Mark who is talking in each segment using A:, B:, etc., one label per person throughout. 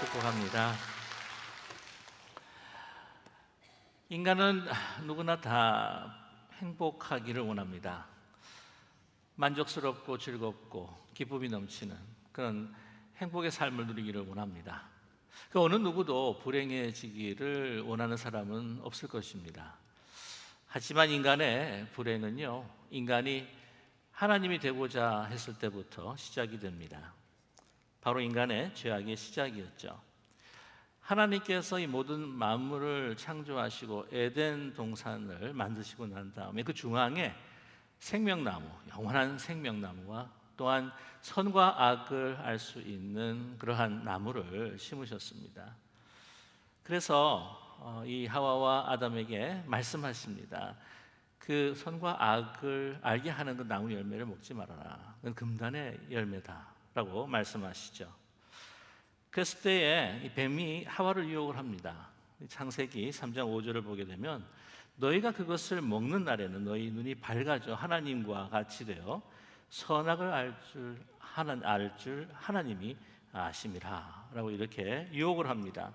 A: 축복합니다. 인간은 누구나 다 행복하기를 원합니다. 만족스럽고 즐겁고 기쁨이 넘치는 그런 행복의 삶을 누리기를 원합니다. 그 어느 누구도 불행해지기를 원하는 사람은 없을 것입니다. 하지만 인간의 불행은요, 인간이 하나님이 되고자 했을 때부터 시작이 됩니다. 바로 인간의 죄악의 시작이었죠. 하나님께서 이 모든 만물을 창조하시고 에덴 동산을 만드시고 난 다음에 그 중앙에 생명나무, 영원한 생명나무와 또한 선과 악을 알 수 있는 그러한 나무를 심으셨습니다. 그래서 이 하와와 아담에게 말씀하십니다. 그 선과 악을 알게 하는 그 나무 열매를 먹지 말아라. 그건 금단의 열매다라고 말씀하시죠. 그랬을 때에 이 뱀이 하와를 유혹을 합니다. 창세기 3장 5절을 보게 되면 너희가 그것을 먹는 날에는 너희 눈이 밝아져 하나님과 같이 되어 선악을 알 줄 하나님이 아심이라 라고 이렇게 유혹을 합니다.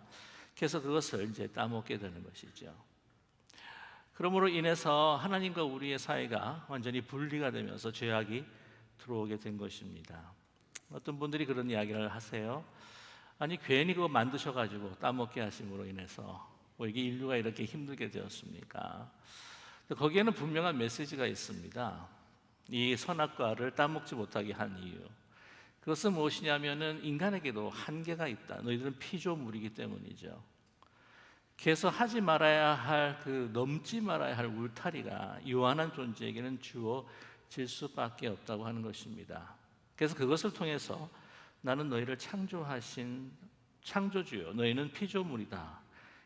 A: 그래서 그것을 이제 따먹게 되는 것이죠. 그러므로 인해서 하나님과 우리의 사이가 완전히 분리가 되면서 죄악이 들어오게 된 것입니다. 어떤 분들이 그런 이야기를 하세요. 아니 괜히 그거 만드셔가지고 따먹게 하심으로 인해서 이게 인류가 이렇게 힘들게 되었습니까? 거기에는 분명한 메시지가 있습니다. 이 선악과를 따먹지 못하게 한 이유, 그것은 무엇이냐면은 인간에게도 한계가 있다. 너희들은 피조물이기 때문이죠. 그래서 하지 말아야 할 넘지 말아야 할 울타리가 유한한 존재에게는 주어질 수밖에 없다고 하는 것입니다. 그래서 그것을 통해서 나는 너희를 창조하신 창조주요, 너희는 피조물이다.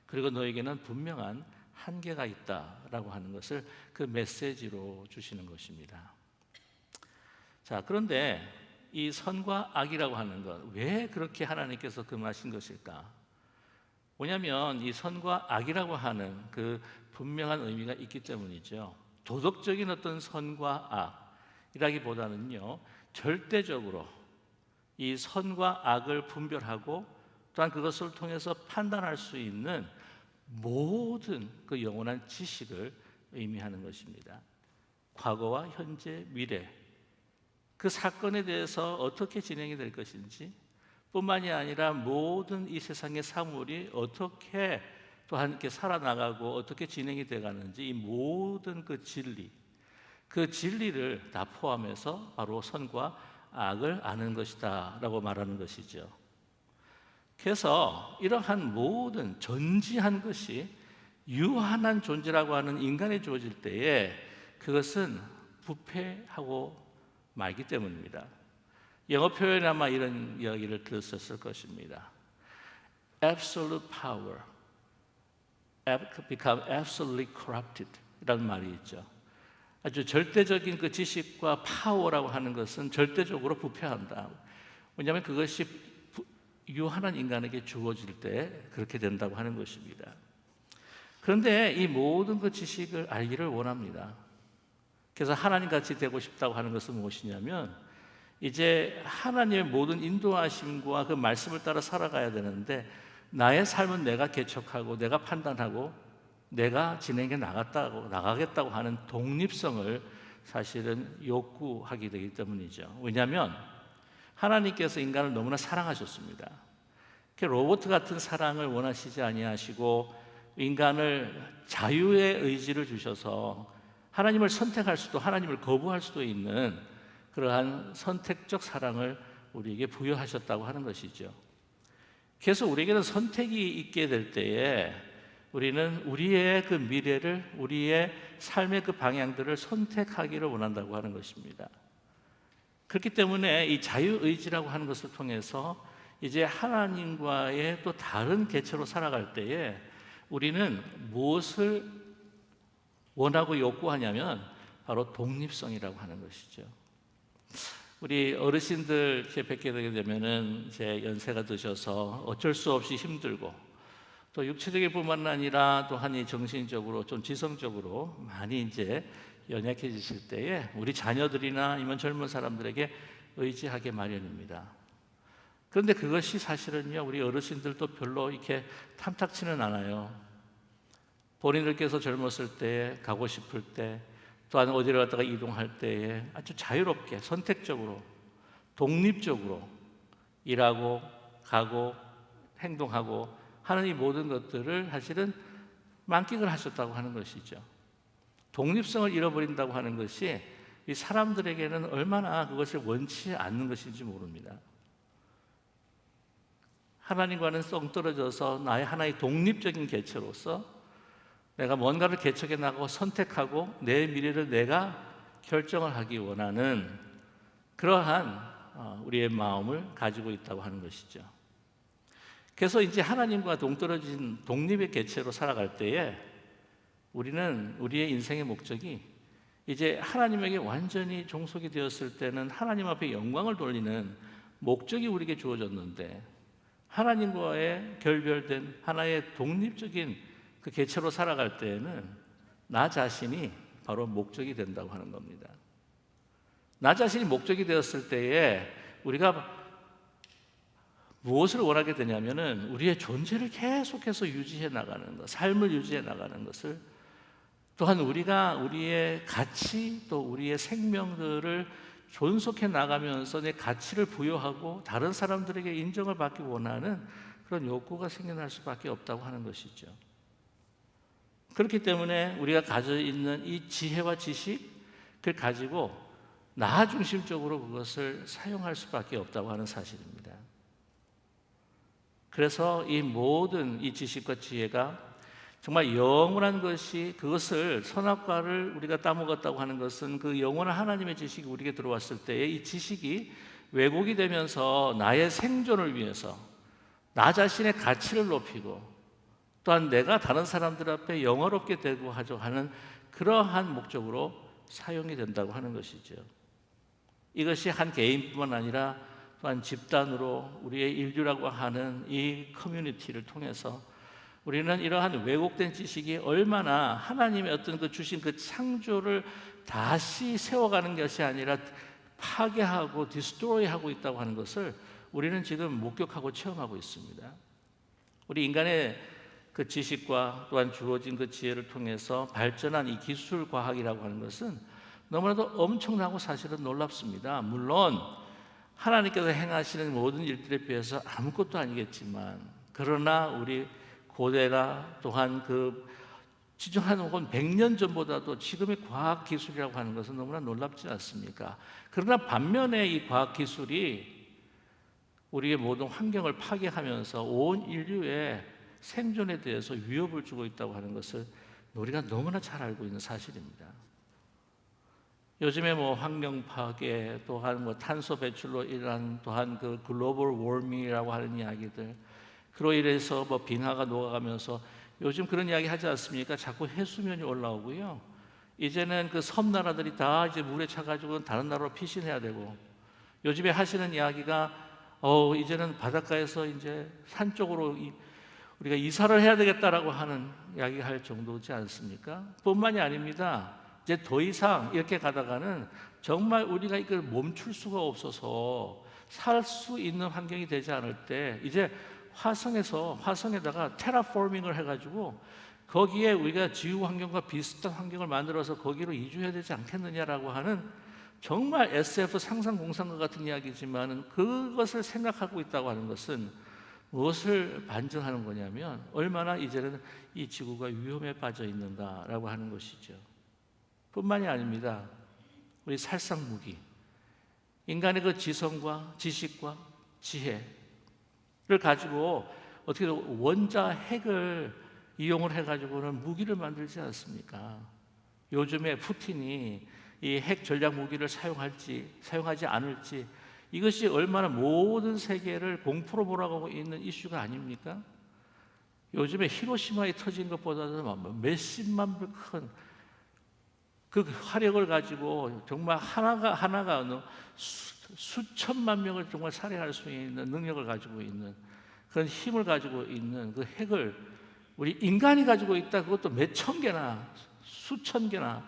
A: 그리고 너에게는 분명한 한계가 있다라고 하는 것을 그 메시지로 주시는 것입니다. 자, 그런데 이 선과 악이라고 하는 것, 왜 그렇게 하나님께서 금하신 것일까? 뭐냐면 이 선과 악이라고 하는 그 분명한 의미가 있기 때문이죠. 도덕적인 어떤 선과 악이라기보다는요, 절대적으로 이 선과 악을 분별하고 또한 그것을 통해서 판단할 수 있는 모든 그 영원한 지식을 의미하는 것입니다. 과거와 현재, 미래, 그 사건에 대해서 어떻게 진행이 될 것인지 뿐만이 아니라 모든 이 세상의 사물이 어떻게 또 함께 살아나가고 어떻게 진행이 돼가는지 이 모든 그 진리를 다 포함해서 바로 선과 악을 아는 것이다 라고 말하는 것이죠. 그래서 이러한 모든 전지한 것이 유한한 존재라고 하는 인간에 주어질 때에 그것은 부패하고 말기 때문입니다. 영어 표현에 아마 이런 이야기를 들었을 것입니다. Absolute power become absolutely corrupted 이라는 말이 있죠. 아주 절대적인 그 지식과 파워라고 하는 것은 절대적으로 부패한다. 왜냐하면 그것이 유한한 인간에게 주어질 때 그렇게 된다고 하는 것입니다. 그런데 이 모든 그 지식을 알기를 원합니다. 그래서 하나님같이 되고 싶다고 하는 것은 무엇이냐면 이제 하나님의 모든 인도하심과 그 말씀을 따라 살아가야 되는데 나의 삶은 내가 개척하고 내가 판단하고 내가 진행해 나가겠다고 하는 독립성을 사실은 욕구하게 되기 때문이죠. 왜냐하면 하나님께서 인간을 너무나 사랑하셨습니다. 로봇 같은 사랑을 원하시지 아니하시고 인간을 자유의 의지를 주셔서 하나님을 선택할 수도 하나님을 거부할 수도 있는 그러한 선택적 사랑을 우리에게 부여하셨다고 하는 것이죠. 그래서 우리에게는 선택이 있게 될 때에 우리는 우리의 그 미래를, 우리의 삶의 그 방향들을 선택하기를 원한다고 하는 것입니다. 그렇기 때문에 이 자유의지라고 하는 것을 통해서 이제 하나님과의 또 다른 개체로 살아갈 때에 우리는 무엇을 원하고 욕구하냐면 바로 독립성이라고 하는 것이죠. 우리 어르신들 뵙게 되게 되면은 이제 연세가 드셔서 어쩔 수 없이 힘들고 또 육체적인 뿐만 아니라 또한 정신적으로 좀 지성적으로 많이 이제 연약해지실 때에 우리 자녀들이나 아니면 젊은 사람들에게 의지하게 마련입니다. 그런데 그것이 사실은요, 우리 어르신들도 별로 이렇게 탐탁치는 않아요. 본인들께서 젊었을 때, 가고 싶을 때, 또한 어디를 갔다가 이동할 때에 아주 자유롭게, 선택적으로, 독립적으로 일하고, 가고, 행동하고 하는 이 모든 것들을 사실은 만끽을 하셨다고 하는 것이죠. 독립성을 잃어버린다고 하는 것이 이 사람들에게는 얼마나 그것을 원치 않는 것인지 모릅니다. 하나님과는 썩 떨어져서 나의 하나의 독립적인 개체로서 내가 뭔가를 개척해 나가고 선택하고 내 미래를 내가 결정을 하기 원하는 그러한 우리의 마음을 가지고 있다고 하는 것이죠. 그래서 이제 하나님과 동떨어진 독립의 개체로 살아갈 때에 우리는 우리의 인생의 목적이 이제 하나님에게 완전히 종속이 되었을 때는 하나님 앞에 영광을 돌리는 목적이 우리에게 주어졌는데, 하나님과의 결별된 하나의 독립적인 그 개체로 살아갈 때에는 나 자신이 바로 목적이 된다고 하는 겁니다. 나 자신이 목적이 되었을 때에 우리가 무엇을 원하게 되냐면은 우리의 존재를 계속해서 유지해 나가는 것, 삶을 유지해 나가는 것을, 또한 우리가 우리의 가치 또 우리의 생명들을 존속해 나가면서 내 가치를 부여하고 다른 사람들에게 인정을 받기 원하는 그런 욕구가 생겨날 수밖에 없다고 하는 것이죠. 그렇기 때문에 우리가 가지고 있는 이 지혜와 지식을 가지고 나 중심적으로 그것을 사용할 수밖에 없다고 하는 사실입니다. 그래서 이 모든 이 지식과 지혜가 정말 영원한 것이, 그것을 선악과를 우리가 따먹었다고 하는 것은 그 영원한 하나님의 지식이 우리에게 들어왔을 때에 이 지식이 왜곡이 되면서 나의 생존을 위해서 나 자신의 가치를 높이고 또한 내가 다른 사람들 앞에 영화롭게 되고 하는 그러한 목적으로 사용이 된다고 하는 것이죠. 이것이 한 개인뿐만 아니라 또한 집단으로 우리의 인류라고 하는 이 커뮤니티를 통해서 우리는 이러한 왜곡된 지식이 얼마나 하나님의 어떤 그 주신 그 창조를 다시 세워가는 것이 아니라 파괴하고 디스트로이하고 있다고 하는 것을 우리는 지금 목격하고 체험하고 있습니다. 우리 인간의 그 지식과 또한 주어진 그 지혜를 통해서 발전한 이 기술 과학이라고 하는 것은 너무나도 엄청나고 사실은 놀랍습니다. 물론 하나님께서 행하시는 모든 일들에 비해서 아무것도 아니겠지만, 그러나 우리 고대나 또한 그 지정한 혹은 100년 전보다도 지금의 과학 기술이라고 하는 것은 너무나 놀랍지 않습니까? 그러나 반면에 이 과학 기술이 우리의 모든 환경을 파괴하면서 온 인류의 생존에 대해서 위협을 주고 있다고 하는 것을 우리가 너무나 잘 알고 있는 사실입니다. 요즘에 뭐 환경 파괴, 또한 뭐 탄소 배출로 인한 또한 그 글로벌 워밍이라고 하는 이야기들, 그로 인해서 뭐 빙하가 녹아가면서 요즘 그런 이야기 하지 않습니까? 자꾸 해수면이 올라오고요. 이제는 그 섬나라들이 다 이제 물에 차가지고 다른 나라로 피신해야 되고, 요즘에 하시는 이야기가 이제는 바닷가에서 이제 산 쪽으로 우리가 이사를 해야 되겠다라고 하는 이야기할 정도지 않습니까? 뿐만이 아닙니다. 이제 더 이상 이렇게 가다가는 정말 우리가 이걸 멈출 수가 없어서 살 수 있는 환경이 되지 않을 때 이제 화성에다가 테라포밍을 해가지고 거기에 우리가 지구 환경과 비슷한 환경을 만들어서 거기로 이주해야 되지 않겠느냐라고 하는 정말 SF 상상 공상과 같은 이야기지만, 그것을 생각하고 있다고 하는 것은 무엇을 반증하는 거냐면 얼마나 이제는 이 지구가 위험에 빠져 있는가라고 하는 것이죠. 뿐만이 아닙니다. 우리 살상무기, 인간의 그 지성과 지식과 지혜를 가지고 어떻게 원자 핵을 이용을 해가지고는 무기를 만들지 않습니까? 요즘에 푸틴이 이 핵 전략 무기를 사용할지 사용하지 않을지, 이것이 얼마나 모든 세계를 공포로 몰아가고 있는 이슈가 아닙니까? 요즘에 히로시마에 터진 것보다는 몇십만 배 큰 그 화력을 가지고 정말 하나가 수천만 명을 정말 살해할 수 있는 능력을 가지고 있는 그런 힘을 가지고 있는 그 핵을 우리 인간이 가지고 있다, 그것도 몇 천 개나 수천 개나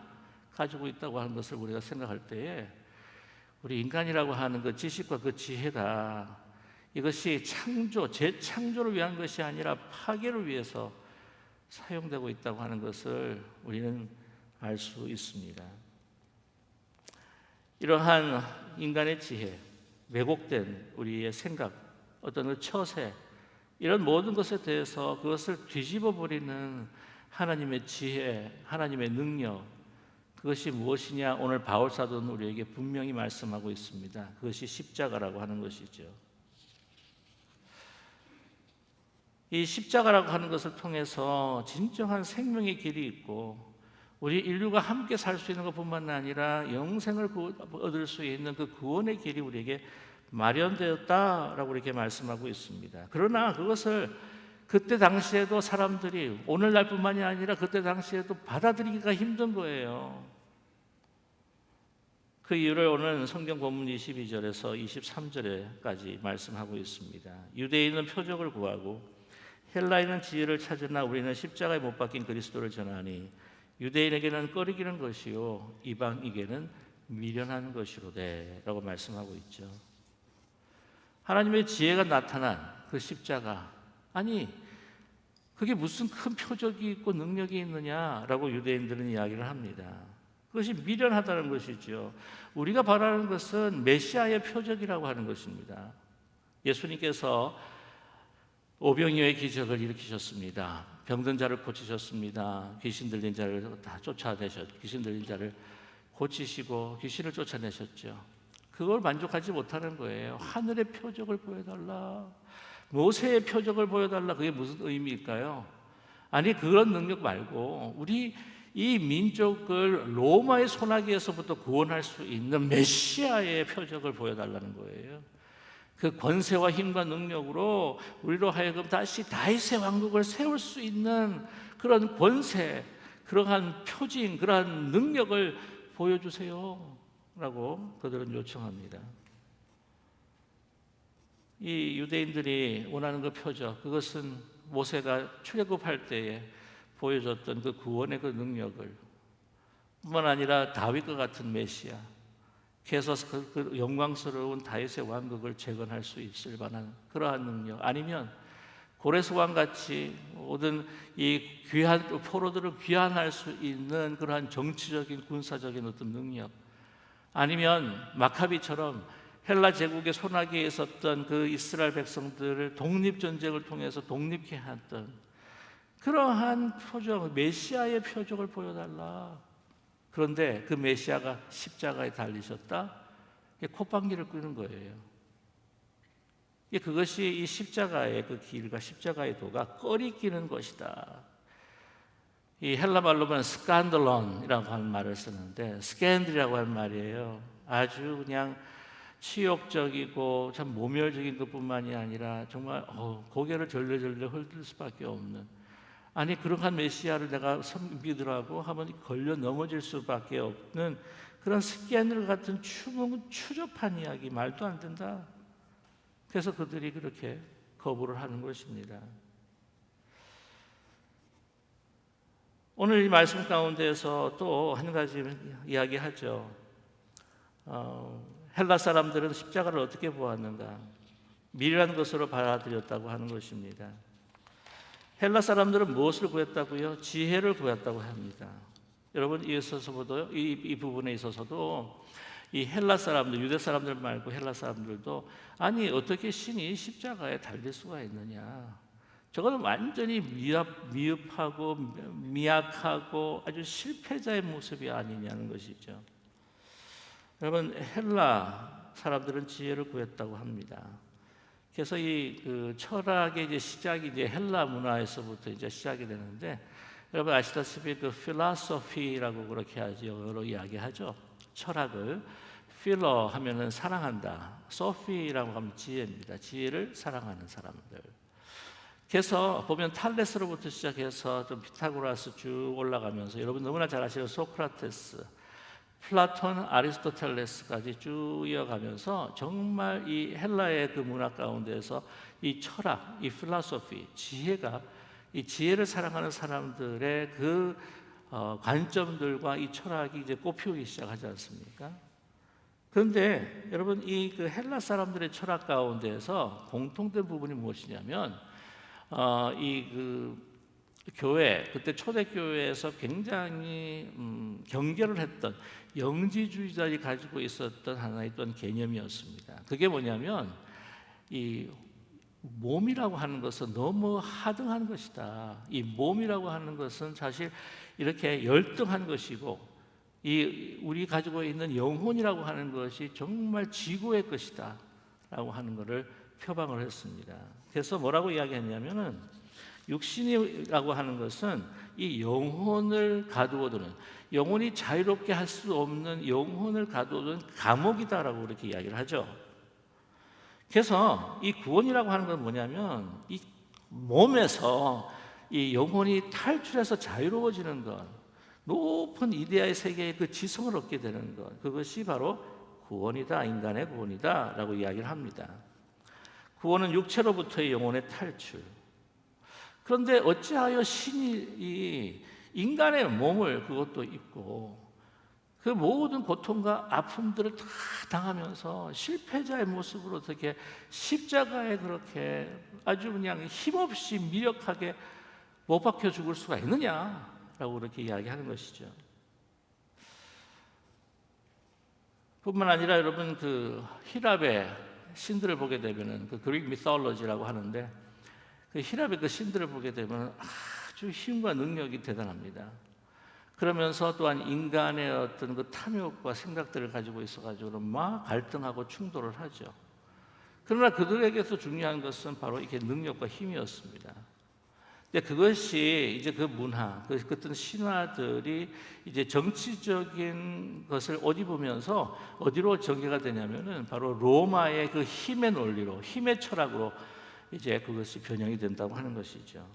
A: 가지고 있다고 하는 것을 우리가 생각할 때에 우리 인간이라고 하는 그 지식과 그 지혜가 이것이 재창조를 위한 것이 아니라 파괴를 위해서 사용되고 있다고 하는 것을 우리는 알 수 있습니다. 이러한 인간의 지혜, 왜곡된 우리의 생각, 어떤 그 처세, 이런 모든 것에 대해서 그것을 뒤집어 버리는 하나님의 지혜, 하나님의 능력, 그것이 무엇이냐? 오늘 바울 사도는 우리에게 분명히 말씀하고 있습니다. 그것이 십자가라고 하는 것이죠. 이 십자가라고 하는 것을 통해서 진정한 생명의 길이 있고 우리 인류가 함께 살 수 있는 것뿐만 아니라 영생을 얻을 수 있는 그 구원의 길이 우리에게 마련되었다라고 이렇게 말씀하고 있습니다. 그러나 그것을 그때 당시에도 사람들이 오늘날뿐만이 아니라 그때 당시에도 받아들이기가 힘든 거예요. 그 이유를 오늘 성경 본문 22절에서 23절에까지 말씀하고 있습니다. 유대인은 표적을 구하고 헬라인은 지혜를 찾으나 우리는 십자가에 못 박힌 그리스도를 전하니 유대인에게는 꺼리기는 것이요 이방에게는 미련한 것이로되 라고 말씀하고 있죠. 하나님의 지혜가 나타난 그 십자가, 아니 그게 무슨 큰 표적이 있고 능력이 있느냐라고 유대인들은 이야기를 합니다. 그것이 미련하다는 것이죠. 우리가 바라는 것은 메시아의 표적이라고 하는 것입니다. 예수님께서 오병이어의 기적을 일으키셨습니다. 병든 자를 고치셨습니다. 귀신 들린 자를 다 귀신 들린 자를 고치시고 귀신을 쫓아내셨죠. 그걸 만족하지 못하는 거예요. 하늘의 표적을 보여달라, 모세의 표적을 보여달라. 그게 무슨 의미일까요? 아니 그런 능력 말고 우리 이 민족을 로마의 손아귀에서부터 구원할 수 있는 메시아의 표적을 보여달라는 거예요. 그 권세와 힘과 능력으로 우리로 하여금 다시 다윗의 왕국을 세울 수 있는 그런 권세, 그러한 표징, 그러한 능력을 보여주세요 라고 그들은 요청합니다. 이 유대인들이 원하는 그 표적, 그것은 모세가 출애굽할 때에 보여줬던 그 구원의 그 능력을 뿐만 아니라 다윗과 같은 메시아, 그래서 그 영광스러운 다윗의 왕국을 재건할 수 있을 만한 그러한 능력, 아니면 고레스 왕같이 모든 이 귀한 포로들을 귀환할 수 있는 그러한 정치적인 군사적인 어떤 능력, 아니면 마카비처럼 헬라 제국의 손아귀에 있었던 그 이스라엘 백성들을 독립전쟁을 통해서 독립케 했던 그러한 표적, 메시아의 표적을 보여달라. 그런데 그 메시아가 십자가에 달리셨다? 콧방귀를 끄는 거예요. 그것이 이 십자가의 그 길과 십자가의 도가 꺼리끼는 것이다. 이 헬라 말로 보면 스칸들론이라고 하는 말을 쓰는데, 스캔들이라고 하는 말이에요. 아주 그냥 치욕적이고 참 모멸적인 것뿐만이 아니라 정말 고개를 절레절레 헐들 수밖에 없는, 아니 그러한 메시아를 내가 믿으라고 하면 걸려 넘어질 수밖에 없는 그런 스캔들 같은 추접한 이야기, 말도 안 된다. 그래서 그들이 그렇게 거부를 하는 것입니다. 오늘 이 말씀 가운데에서 또 한 가지 이야기하죠. 헬라 사람들은 십자가를 어떻게 보았는가? 미련한 것으로 받아들였다고 하는 것입니다. 헬라 사람들은 무엇을 구했다고요? 지혜를 구했다고 합니다. 여러분 이 부분에 있어서도 이 헬라 사람들, 유대 사람들 말고 헬라 사람들도 아니 어떻게 신이 십자가에 달릴 수가 있느냐? 저거는 완전히 미흡하고 미약하고 아주 실패자의 모습이 아니냐는 것이죠. 여러분 헬라 사람들은 지혜를 구했다고 합니다. 그래서 이 철학의 이제 시작이 이제 헬라 문화에서부터 이제 시작이 되는데, 여러분 아시다시피 그 필라소피라고 그렇게 하죠. 영어로 이야기하죠. 철학을 필러 하면은 사랑한다, 소피라고 하면 지혜입니다. 지혜를 사랑하는 사람들. 그래서 보면 탈레스로부터 시작해서 좀 피타고라스 쭉 올라가면서 여러분 너무나 잘 아시는 소크라테스, 플라톤, 아리스토텔레스까지 쭉 이어가면서 정말 이 헬라의 그 문화 가운데서 이 철학, 이 필라소피, 지혜가, 이 지혜를 사랑하는 사람들의 그 관점들과 이 철학이 이제 꽃피우기 시작하지 않습니까? 그런데 여러분, 이 그 헬라 사람들의 철학 가운데에서 공통된 부분이 무엇이냐면, 이 그 교회, 그때 초대교회에서 굉장히 경계를 했던 영지주의자들이 가지고 있었던 하나의 또 개념이었습니다. 그게 뭐냐면, 이 몸이라고 하는 것은 너무 하등한 것이다. 이 몸이라고 하는 것은 사실 이렇게 열등한 것이고, 이 우리 가지고 있는 영혼이라고 하는 것이 정말 지고의 것이다 라고 하는 것을 표방을 했습니다. 그래서 뭐라고 이야기했냐면은, 육신이라고 하는 것은 이 영혼을 가두어두는, 영혼이 자유롭게 할 수 없는 영혼을 가두어두는 감옥이다라고 그렇게 이야기를 하죠. 그래서 이 구원이라고 하는 건 뭐냐면, 이 몸에서 이 영혼이 탈출해서 자유로워지는 것, 높은 이데아의 세계의 그 지성을 얻게 되는 것, 그것이 바로 구원이다, 인간의 구원이다 라고 이야기를 합니다. 구원은 육체로부터의 영혼의 탈출. 그런데 어찌하여 신이 이 인간의 몸을 그것도 입고 그 모든 고통과 아픔들을 다 당하면서 실패자의 모습으로 어떻게 십자가에 그렇게 아주 그냥 힘없이 미력하게 못 박혀 죽을 수가 있느냐라고 그렇게 이야기하는 것이죠. 뿐만 아니라 여러분, 그 히랍의 신들을 보게 되면은, 그 그릭 미톨로지라고 하는데, 그 히랍의 그 신들을 보게 되면 아주 힘과 능력이 대단합니다. 그러면서 또한 인간의 어떤 그 탐욕과 생각들을 가지고 있어가지고 막 갈등하고 충돌을 하죠. 그러나 그들에게서 중요한 것은 바로 이게 능력과 힘이었습니다. 그것이 이제 그 문화, 그 어떤 신화들이 이제 정치적인 것을 옷 입으면서 어디로 전개가 되냐면은 바로 로마의 그 힘의 논리로, 힘의 철학으로 이제 그것이 변형이 된다고 하는 것이죠.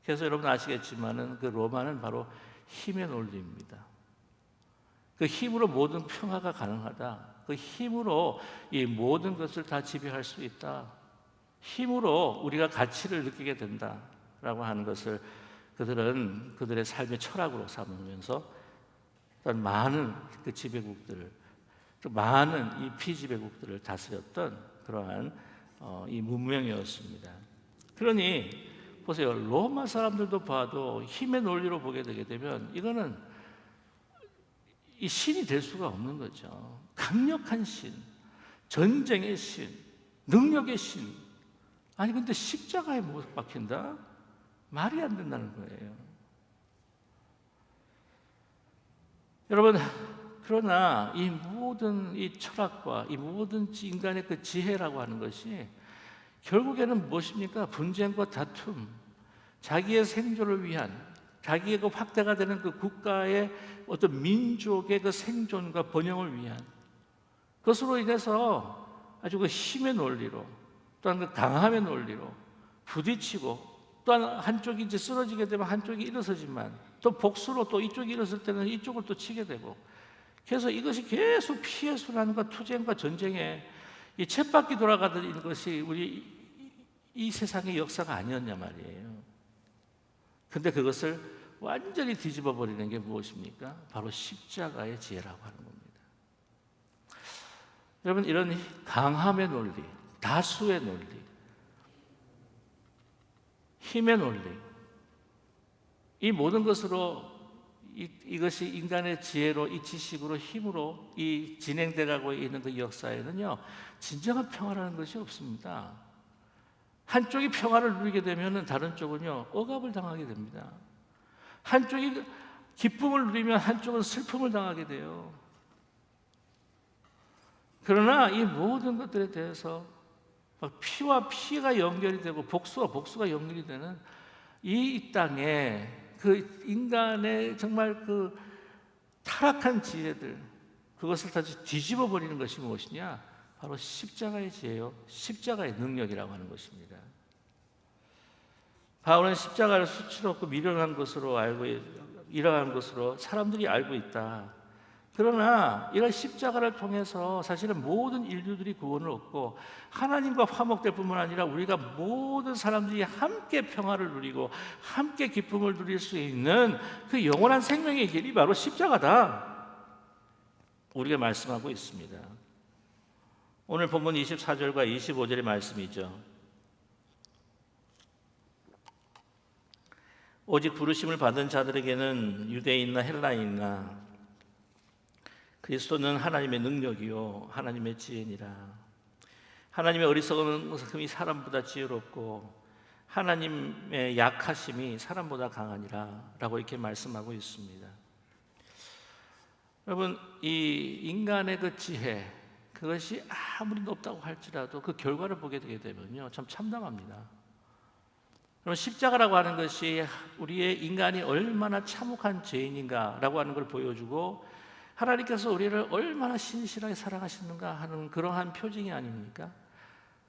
A: 그래서 여러분 아시겠지만은 그 로마는 바로 힘의 논리입니다. 그 힘으로 모든 평화가 가능하다. 그 힘으로 이 모든 것을 다 지배할 수 있다. 힘으로 우리가 가치를 느끼게 된다라고 하는 것을 그들은 그들의 삶의 철학으로 삼으면서 많은 그 지배국들을, 또 많은 이 피지배국들을 다스렸던 그러한 이 문명이었습니다. 그러니 보세요, 로마 사람들도 봐도 힘의 논리로 보게 되게 되면 이거는 이 신이 될 수가 없는 거죠. 강력한 신, 전쟁의 신, 능력의 신. 아니 근데 십자가에 못 박힌다? 말이 안 된다는 거예요. 여러분, 그러나 이 모든 이 철학과 이 모든 인간의 그 지혜라고 하는 것이 결국에는 무엇입니까? 분쟁과 다툼, 자기의 생존을 위한, 자기의 그 확대가 되는 그 국가의 어떤 민족의 그 생존과 번영을 위한, 그것으로 인해서 아주 그 힘의 논리로, 또한 그 강함의 논리로 부딪히고, 또한 한쪽이 이제 쓰러지게 되면 한쪽이 일어서지만, 또 복수로 또 이쪽이 일어설 때는 이쪽을 또 치게 되고, 그래서 이것이 계속 피해 순환과 투쟁과 전쟁에 이 쳇바퀴 돌아가는 것이 우리 이 세상의 역사가 아니었냐 말이에요. 근데 그것을 완전히 뒤집어 버리는 게 무엇입니까? 바로 십자가의 지혜라고 하는 겁니다. 여러분, 이런 강함의 논리, 다수의 논리, 힘의 논리, 이 모든 것으로 이것이 인간의 지혜로, 이 지식으로, 힘으로 이 진행돼 가고 있는 그 역사에는요, 진정한 평화라는 것이 없습니다. 한쪽이 평화를 누리게 되면 다른 쪽은요, 억압을 당하게 됩니다. 한쪽이 기쁨을 누리면 한쪽은 슬픔을 당하게 돼요. 그러나 이 모든 것들에 대해서 피와 피가 연결이 되고 복수와 복수가 연결이 되는 이 땅에 그 인간의 정말 그 타락한 지혜들, 그것을 다시 뒤집어 버리는 것이 무엇이냐? 바로 십자가의 지혜요, 십자가의 능력이라고 하는 것입니다. 바울은 십자가를 수치로 없고 미련한 것으로 이러한 것으로 사람들이 알고 있다. 그러나 이런 십자가를 통해서 사실은 모든 인류들이 구원을 얻고 하나님과 화목될 뿐만 아니라 우리가 모든 사람들이 함께 평화를 누리고 함께 기쁨을 누릴 수 있는 그 영원한 생명의 길이 바로 십자가다. 우리가 말씀하고 있습니다. 오늘 본문 24절과 25절의 말씀이죠. 오직 부르심을 받은 자들에게는 유대인이나 헬라인이나 그리스도는 하나님의 능력이요 하나님의 지혜니라. 하나님의 어리석음이 사람보다 지혜롭고 하나님의 약하심이 사람보다 강하니라 라고 이렇게 말씀하고 있습니다. 여러분, 이 인간의 그 지혜, 그것이 아무리 높다고 할지라도 그 결과를 보게 되게 되면요 참 참담합니다. 그럼 십자가라고 하는 것이 우리의 인간이 얼마나 참혹한 죄인인가라고 하는 걸 보여주고 하나님께서 우리를 얼마나 신실하게 사랑하시는가 하는 그러한 표징이 아닙니까?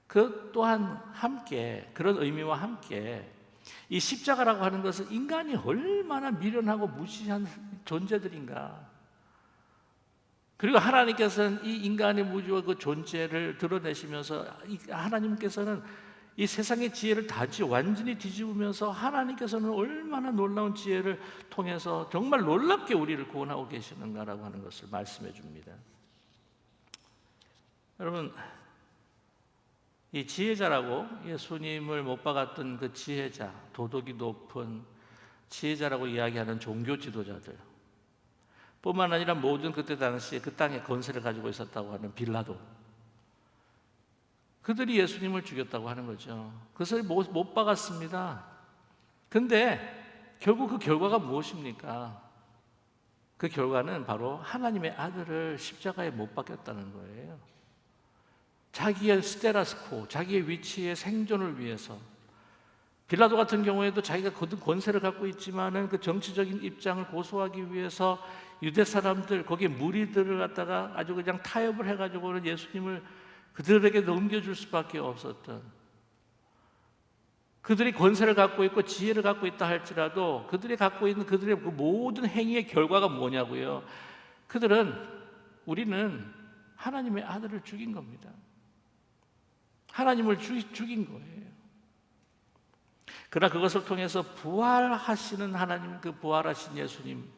A: 그 또한 함께 그런 의미와 함께 이 십자가라고 하는 것은 인간이 얼마나 미련하고 무지한 존재들인가. 그리고 하나님께서는 이 인간의 무지와 그 존재를 드러내시면서 하나님께서는 이 세상의 지혜를 다 완전히 뒤집으면서 하나님께서는 얼마나 놀라운 지혜를 통해서 정말 놀랍게 우리를 구원하고 계시는가라고 하는 것을 말씀해 줍니다. 여러분, 이 지혜자라고 예수님을 못 박았던 그 지혜자, 도덕이 높은 지혜자라고 이야기하는 종교 지도자들 뿐만 아니라 모든 그때 당시에 그 땅에 권세를 가지고 있었다고 하는 빌라도, 그들이 예수님을 죽였다고 하는 거죠. 그것을 못 박았습니다. 근데 결국 그 결과가 무엇입니까? 그 결과는 바로 하나님의 아들을 십자가에 못 박였다는 거예요. 자기의 스테라스코, 자기의 위치의 생존을 위해서. 빌라도 같은 경우에도 자기가 거듭 권세를 갖고 있지만은 그 정치적인 입장을 고수하기 위해서 유대 사람들, 거기에 무리들을 갖다가 아주 그냥 타협을 해가지고는 예수님을 그들에게 넘겨줄 수밖에 없었던, 그들이 권세를 갖고 있고 지혜를 갖고 있다 할지라도 그들이 갖고 있는 그들의 그 모든 행위의 결과가 뭐냐고요. 우리는 하나님의 아들을 죽인 겁니다. 하나님을 죽인 거예요. 그러나 그것을 통해서 부활하시는 하나님, 그 부활하신 예수님,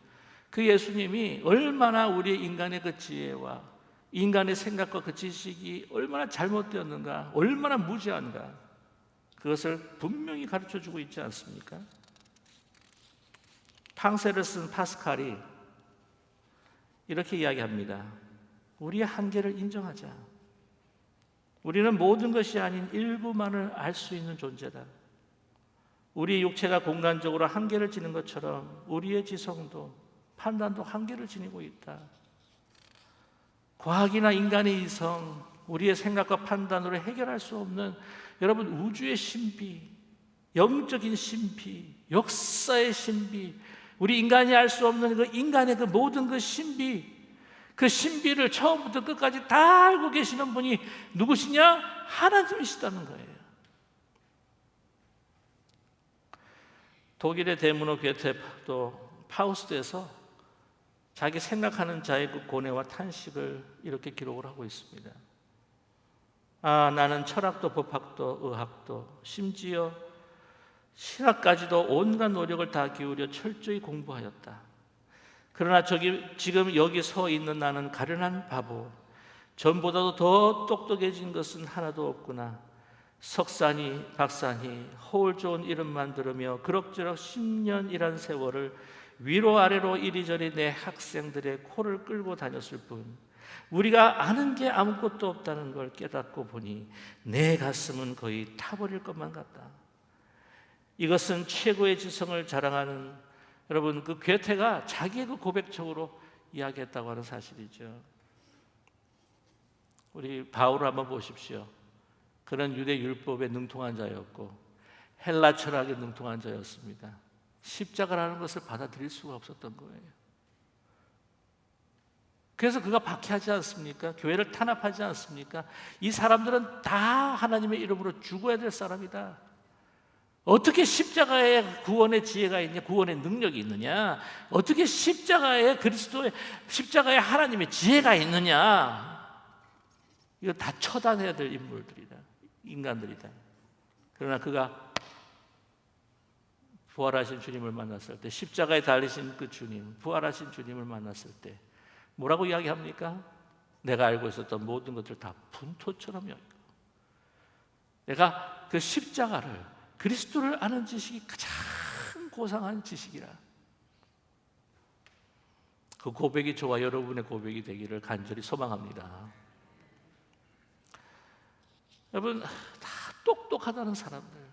A: 그 예수님이 얼마나 우리 인간의 그 지혜와 인간의 생각과 그 지식이 얼마나 잘못되었는가, 얼마나 무지한가, 그것을 분명히 가르쳐주고 있지 않습니까? 팡세를 쓴 파스칼이 이렇게 이야기합니다. 우리의 한계를 인정하자. 우리는 모든 것이 아닌 일부만을 알 수 있는 존재다. 우리 육체가 공간적으로 한계를 지닌 것처럼 우리의 지성도, 판단도 한계를 지니고 있다. 과학이나 인간의 이성, 우리의 생각과 판단으로 해결할 수 없는, 여러분, 우주의 신비, 영적인 신비, 역사의 신비, 우리 인간이 알 수 없는 그 인간의 그 모든 그 신비, 그 신비를 처음부터 끝까지 다 알고 계시는 분이 누구시냐? 하나님이시다는 거예요. 독일의 대문호 괴테도 파우스트에서 자기 생각하는 자의 그 고뇌와 탄식을 이렇게 기록을 하고 있습니다. 나는 철학도 법학도 의학도 심지어 신학까지도 온갖 노력을 다 기울여 철저히 공부하였다. 그러나 지금 여기 서 있는 나는 가련한 바보, 전보다도 더 똑똑해진 것은 하나도 없구나. 석사니 박사니 허울 좋은 이름만 들으며 그럭저럭 10년이란 세월을 위로 아래로 이리저리 내 학생들의 코를 끌고 다녔을 뿐 우리가 아는 게 아무것도 없다는 걸 깨닫고 보니 내 가슴은 거의 타버릴 것만 같다. 이것은 최고의 지성을 자랑하는, 여러분, 그 괴테가 자기의 그 고백적으로 이야기했다고 하는 사실이죠. 우리 바울을 한번 보십시오. 그는 유대 율법에 능통한 자였고 헬라 철학에 능통한 자였습니다. 십자가라는 것을 받아들일 수가 없었던 거예요. 그래서 그가 박해하지 않습니까? 교회를 탄압하지 않습니까? 이 사람들은 다 하나님의 이름으로 죽어야 될 사람이다. 어떻게 십자가에 구원의 지혜가 있냐, 구원의 능력이 있느냐? 어떻게 십자가에 십자가에 하나님의 지혜가 있느냐? 이거 다 처단해야 될 인물들이다, 인간들이다. 그러나 그가 부활하신 주님을 만났을 때, 십자가에 달리신 그 주님, 부활하신 주님을 만났을 때 뭐라고 이야기합니까? 내가 알고 있었던 모든 것들 다 분토처럼 여기고, 내가 그 십자가를, 그리스도를 아는 지식이 가장 고상한 지식이라. 그 고백이 저와 여러분의 고백이 되기를 간절히 소망합니다. 여러분, 다 똑똑하다는 사람들,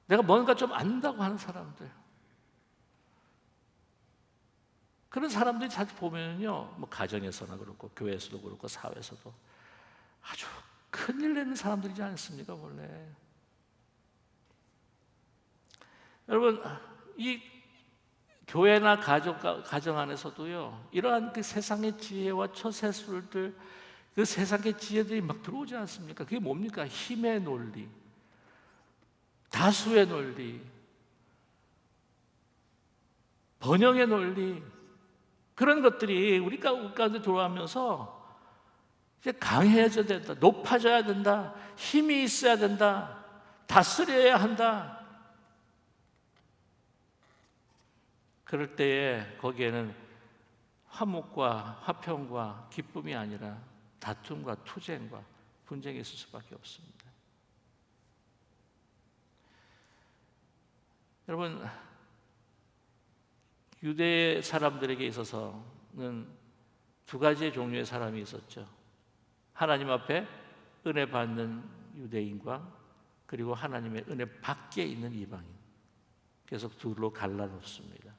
A: 내가 뭔가 좀 안다고 하는 사람들, 그런 사람들이 자주 보면요, 뭐 가정에서나 그렇고 교회에서도 그렇고 사회에서도 아주 큰일 내는 사람들이지 않습니까? 원래 여러분, 이 교회나 가정 안에서도요, 이러한 그 세상의 지혜와 처세술들, 그 세상의 지혜들이 막 들어오지 않습니까? 그게 뭡니까? 힘의 논리, 다수의 논리, 번영의 논리, 그런 것들이 우리 가운데 들어오면서 이제 강해져야 된다, 높아져야 된다, 힘이 있어야 된다, 다스려야 한다. 그럴 때에 거기에는 화목과 화평과 기쁨이 아니라 다툼과 투쟁과 분쟁이 있을 수밖에 없습니다. 여러분, 유대 사람들에게 있어서는 두 가지의 종류의 사람이 있었죠. 하나님 앞에 은혜 받는 유대인과 그리고 하나님의 은혜 밖에 있는 이방인. 그래서 둘로 갈라놓습니다.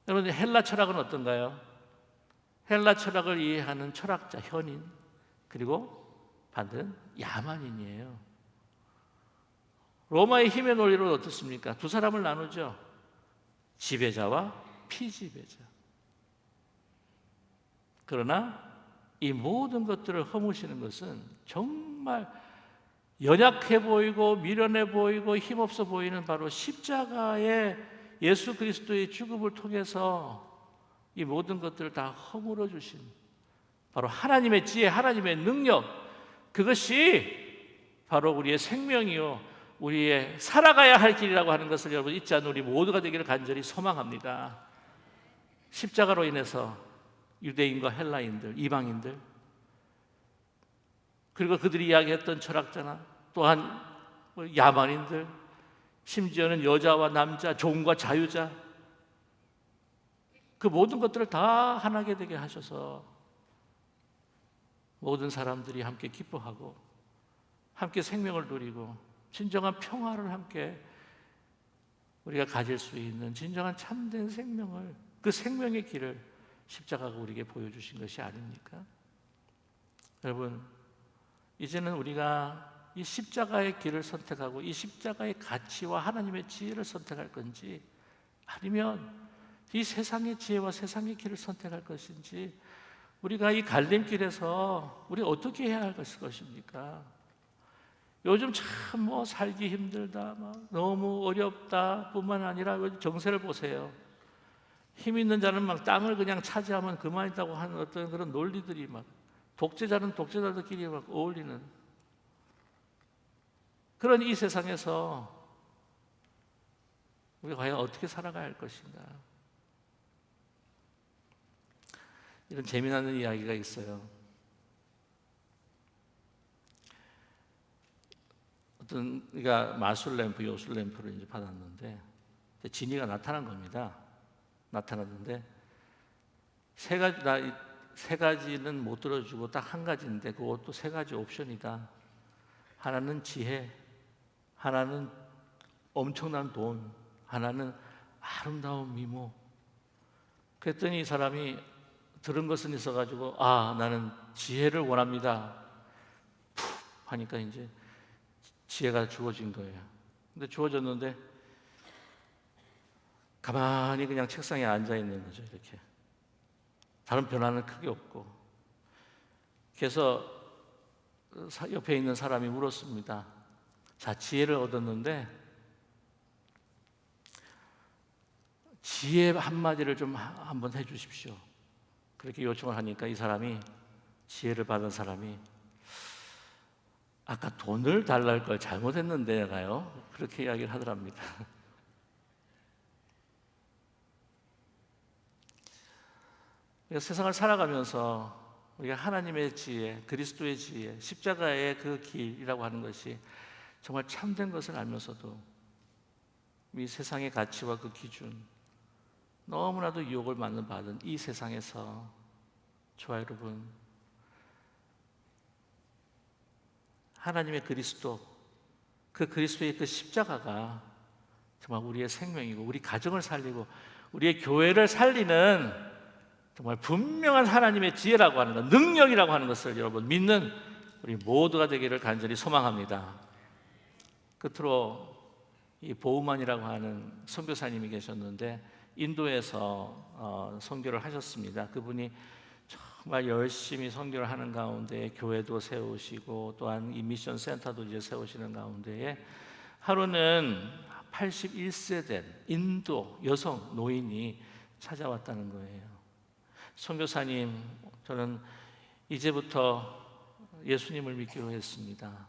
A: 여러분, 헬라 철학은 어떤가요? 헬라 철학을 이해하는 철학자, 현인, 그리고 반대는 야만인이에요. 로마의 힘의 논리로 어떻습니까? 두 사람을 나누죠. 지배자와 피지배자. 그러나 이 모든 것들을 허무시는 것은 정말 연약해 보이고 미련해 보이고 힘없어 보이는 바로 십자가의 예수 그리스도의 죽음을 통해서 이 모든 것들을 다 허물어 주신 바로 하나님의 지혜, 하나님의 능력, 그것이 바로 우리의 생명이요 우리의 살아가야 할 길이라고 하는 것을 여러분 잊지 않는 우리 모두가 되기를 간절히 소망합니다. 십자가로 인해서 유대인과 헬라인들, 이방인들, 그리고 그들이 이야기했던 철학자나 또한 야만인들, 심지어는 여자와 남자, 종과 자유자, 그 모든 것들을 다 하나게 되게 하셔서 모든 사람들이 함께 기뻐하고 함께 생명을 누리고 진정한 평화를 함께 우리가 가질 수 있는 진정한 참된 생명을, 그 생명의 길을 십자가가 우리에게 보여주신 것이 아닙니까? 여러분, 이제는 우리가 이 십자가의 길을 선택하고 이 십자가의 가치와 하나님의 지혜를 선택할 건지, 아니면 이 세상의 지혜와 세상의 길을 선택할 것인지, 우리가 이 갈림길에서 우리 어떻게 해야 할 것입니까? 요즘 참 살기 힘들다, 너무 어렵다 뿐만 아니라 정세를 보세요. 힘 있는 자는 막 땅을 그냥 차지하면 그만이다고 하는 어떤 그런 논리들이 막, 독재자는 독재자들끼리 막 어울리는 그런 이 세상에서 우리가 과연 어떻게 살아가야 할 것인가? 이런 재미나는 이야기가 있어요. 어떤 우리가 마술 램프, 요술 램프를 이제 받았는데 진이가 나타난 겁니다. 나타났는데 세 가지는 못 들어주고 딱 한 가지인데 그것도 세 가지 옵션이다. 하나는 지혜, 하나는 엄청난 돈, 하나는 아름다운 미모. 그랬더니 이 사람이 들은 것은 있어가지고 나는 지혜를 원합니다. 푹 하니까 이제 지혜가 주어진 거예요. 근데 주어졌는데 가만히 그냥 책상에 앉아 있는 거죠. 이렇게 다른 변화는 크게 없고. 그래서 옆에 있는 사람이 물었습니다. 자, 지혜를 얻었는데 지혜 한마디를 좀 한번 해주십시오. 그렇게 요청을 하니까 이 사람이, 지혜를 받은 사람이, 아까 돈을 달랄 걸 잘못했는데 내가요, 그렇게 이야기를 하더랍니다. 우리가 세상을 살아가면서 우리가 하나님의 지혜, 그리스도의 지혜, 십자가의 그 길이라고 하는 것이 정말 참된 것을 알면서도 이 세상의 가치와 그 기준, 너무나도 유혹을 받는 이 세상에서 저와 여러분, 하나님의 그리스도, 그 그리스도의 그 십자가가 정말 우리의 생명이고 우리 가정을 살리고 우리의 교회를 살리는 정말 분명한 하나님의 지혜라고 하는 것, 능력이라고 하는 것을 여러분 믿는 우리 모두가 되기를 간절히 소망합니다. 끝으로 이 보우만이라고 하는 선교사님이 계셨는데 인도에서 선교를 하셨습니다. 그분이 정말 열심히 선교를 하는 가운데 교회도 세우시고 또한 이 미션 센터도 이제 세우시는 가운데에 하루는 81세 된 인도 여성 노인이 찾아왔다는 거예요. 선교사님, 저는 이제부터 예수님을 믿기로 했습니다.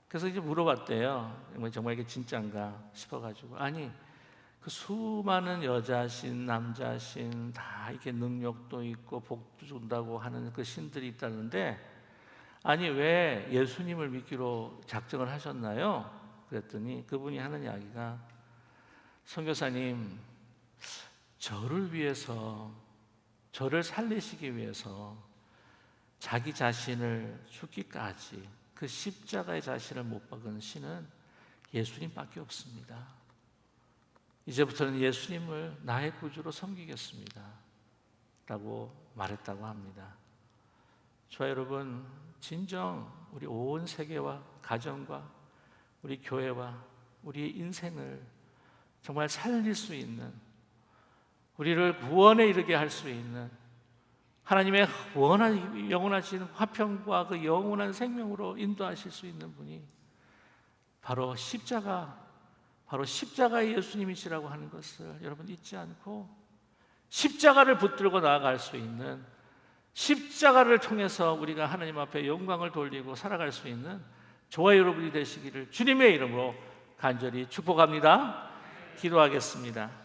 A: 그래서 이제 물어봤대요. 정말 이게 진짠가 싶어가지고. 아니, 그 수많은 여자신, 남자신 다 이렇게 능력도 있고 복도 준다고 하는 그 신들이 있다는데, 아니 왜 예수님을 믿기로 작정을 하셨나요? 그랬더니 그분이 하는 이야기가, 선교사님, 저를 위해서, 저를 살리시기 위해서 자기 자신을 죽기까지 그 십자가의 자신을 못 박은 신은 예수님밖에 없습니다. 이제부터는 예수님을 나의 구주로 섬기겠습니다 라고 말했다고 합니다. 저와 여러분, 진정 우리 온 세계와 가정과 우리 교회와 우리의 인생을 정말 살릴 수 있는, 우리를 구원에 이르게 할 수 있는 하나님의 영원하신 화평과 그 영원한 생명으로 인도하실 수 있는 분이 바로 십자가의 예수님이시라고 하는 것을 여러분 잊지 않고, 십자가를 붙들고 나아갈 수 있는, 십자가를 통해서 우리가 하나님 앞에 영광을 돌리고 살아갈 수 있는 저와 여러분이 되시기를 주님의 이름으로 간절히 축복합니다. 기도하겠습니다.